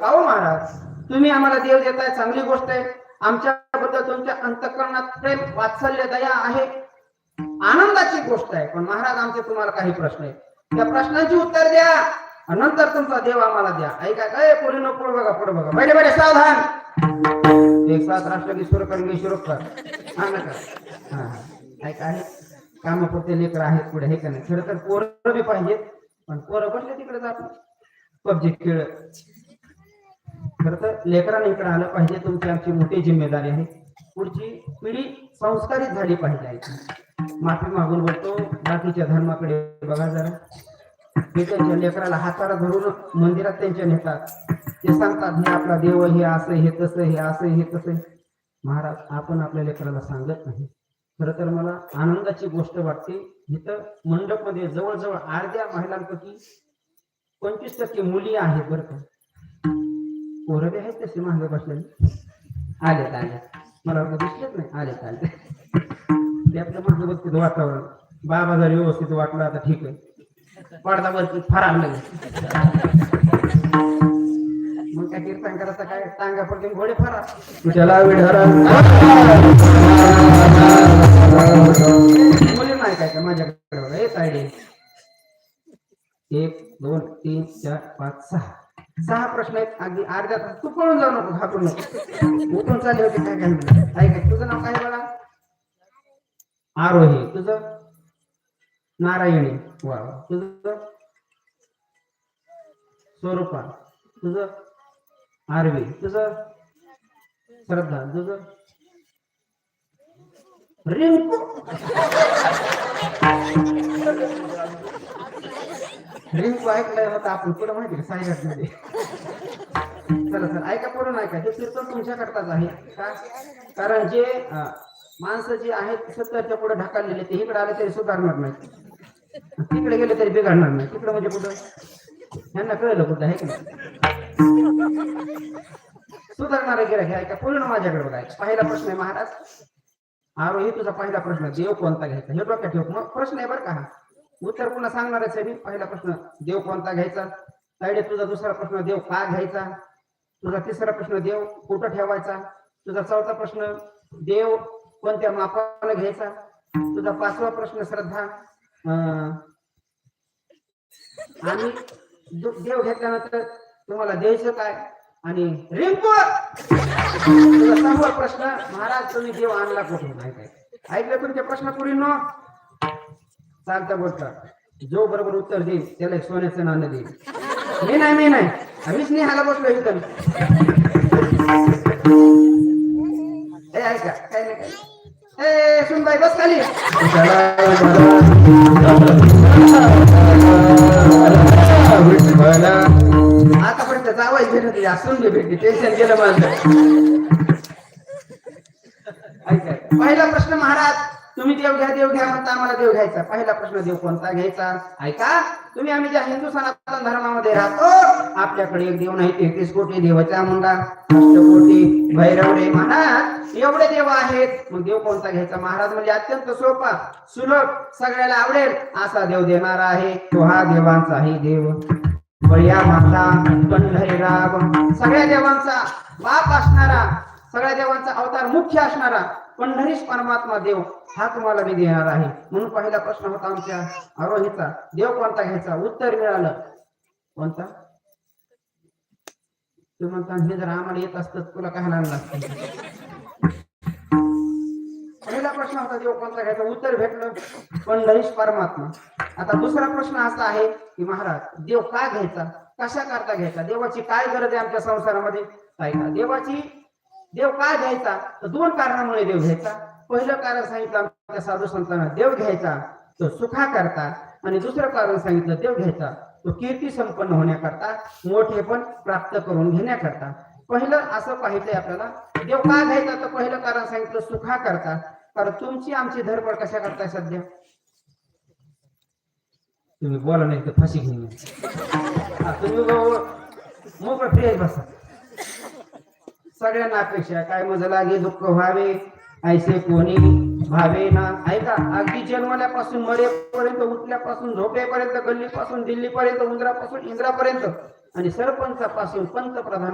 का हो महाराज, तुम्ही आम्हाला देव देताय, चांगली गोष्ट आहे. आमच्याबद्दल तुमच्या अंतःकरणात प्रेम, वात्सल्य, दया आहे, आनंदाची गोष्ट आहे. पण महाराज, आमचे तुम्हाला काही प्रश्न आहेत. त्या प्रश्नांची उत्तर द्या, नंतर तुमचा देव आम्हाला द्या. ऐका काय पुढे नको, पुढे बघा, पुढे बघा. बडे बडे सावधान. एक साथ राष्ट्रगीत सुरू करेंगे, सुरू कर. हा नका. हा ऐका, आहे कामापुरते लेकर आहेत पुढे, हे का नाही. खरं तर पोरं बी पाहिजेत, पण पोरं बसले तिकडे जात पबजी खेळ. खरं तर लेकरांना इकडे आलं पाहिजे. तुमची आमची मोठी जिम्मेदारी आहे. पुढची पिढी संस्कारित झाली पाहिजे. माफी मागून बोलतो, बाकीच्या धर्माकडे बघा जरा. ते त्यांच्या लेकराला हाताला धरून मंदिरात त्यांच्या नेतात. ते सांगतात हे आपला देव, हे असं, हे तसं, हे असं, हे तसं. महाराज, आपण आपल्या लेकराला सांगत नाही. खरं तर मला आनंदाची गोष्ट वाटते, इथं मंडपमध्ये जवळजवळ अर्ध्या महिलांपैकी 25% मुली आहेत बरं का. पोरं बी आहेत तसे मागे बसलेले. आलेत आलेत, मला दिसलेच नाही. आलेत. ते आपल्या मागे बघते वातावरण. बाबा जर व्यवस्थित वाटलं आता ठीक आहे. पडदावरती फरार नाही. मग काय कीर्तन करायचं, काय टांगा पडते घोडे फरार. तुझ्याला मुली नाही काय माझ्याकडे येत आहे. 1 2 3 4 5 6 प्रश्न आहेत. अगदी अर्ध्या तास. तू पळून जाऊ नको, घाबरू नको. उठून चालले होते काय काय काय. तुझं नाव काय बघा? आरोही. तुझं? नारायणी. वा. तुझं? स्वरूपा. तुझं? आरवी. तुझं? श्रद्धा. तुझं? रिंकू. रिंकू ऐकलंय होता आपण, तुला माहिती का सायगात मध्ये. चला सर, ऐका पुढून ऐका. हे कीर्तन तुमच्याकरताच आहे का? कारण जे माणसं जी आहेत सत्तरच्या पुढे ढकललेले, ते इकडे आले तरी सुधारणार नाही, तिकडे गेले तरी बिघडणार नाही. तिकडे म्हणजे कुठं यांना कळलं कुठं आहे का? सुधारणारे गिरायक. ऐका पुढून माझ्याकडे बघायचं. पहिला प्रश्न आहे महाराज. आरोही, तुझा पहिला प्रश्न, देव कोणता घ्यायचा? हे डोक्यात ठेव. मग प्रश्न आहे बरं का. उत्तर पुन्हा सांगणारच आहे मी. पहिला प्रश्न, देव कोणता घ्यायचा? तायडे, तुझा दुसरा प्रश्न, देव का घ्यायचा? तुझा तिसरा प्रश्न, देव कुठं ठेवायचा? तुझा चौथा प्रश्न, देव कोणत्या मापाला घ्यायचा? तुझा पाचवा प्रश्न, श्रद्धा, आणि देव घेतल्यानंतर तुम्हाला द्यायचं काय? आणि रिंकू, तुझा सहावा प्रश्न, महाराज तुम्ही देव आणला कुठून? ऐकलं तुमचे प्रश्न पुढे न चालता बोलता. जो बरोबर उत्तर देईल त्याला एक सोन्याचं नाणं देईल. मी नाही आम्हीच निहाला बसलो इथं. ऐका काय नाही काय. सुनबाई बस खाली. आतापर्यंत जावायच भेटत, असून बी भेटली. टेन्शन गेलं माझं. पहिला प्रश्न महाराज, तुम्ही देव घ्या म्हणता, आम्हाला देव घ्यायचा. पहिला प्रश्न, देव कोणता घ्यायचा? ऐका, तुम्ही आम्ही ज्या हिंदू सनातन धर्मामध्ये राहतो, आपल्याकडे एक देव नाही, 33 कोटी देवाच्या मुंडा, अष्टकोटी भैरवडे. महाराज एवढे देव आहेत, मग देव कोणता घ्यायचा? महाराज म्हणजे अत्यंत सोपा, सुलभ, सगळ्याला आवडेल असा देव देणारा आहे तो हा देवांचाही देव. बळीया माता, पंढरीराव, सगळ्या देवांचा बाप असणारा, सगळ्या देवांचा अवतार मुख्य असणारा पंढरीश परमात्मा देव हा तुम्हाला मी देणार आहे. म्हणून पहिला प्रश्न होता आमच्या आरोहीचा, देव कोणता घ्यायचा? उत्तर मिळालं. कोणता? तू म्हणता हे जर आम्हाला येत असतं तुला काय लागलं? पहिला प्रश्न होता देव कोणता घ्यायचा, उत्तर भेटलं पंढरीश परमात्मा. आता दुसरा प्रश्न असा आहे की महाराज देव का घ्यायचा, कशा करता घ्यायचा, देवाची काय गरज आहे आमच्या संसारामध्ये? ऐका, देव का घ्यायचा? तर 2 कारणामुळे देव घ्यायचा. पहिलं कारण सांगितलं आमच्या साधू संतांना, देव घ्यायचा तो सुखा करता. आणि दुसरं कारण सांगितलं देव घ्यायचा तो कीर्ती संपन्न होण्याकरता, मोठेपण प्राप्त करून घेण्याकरता. पहिलं असं पाहिजे आपल्याला, देव का घ्यायचा? तर पहिलं कारण सांगितलं सुखा करता. कारण तुमची आमची धडपड कशा करताय सध्या? तुम्ही बोला नाही तर फाशी घेऊन तुम्ही मोकळं फ्री बसा. सगळ्यांना अपेक्षा काय, मजा लागे दुःख व्हावे ऐसे कोणी भावे ना. ऐका, अगदी जन्मल्यापासून मरेपर्यंत, उठल्यापासून झोपेपर्यंत, गल्लीपासून दिल्लीपर्यंत, उंदरापासून इंद्रापर्यंत आणि सरपंचापासून पंतप्रधान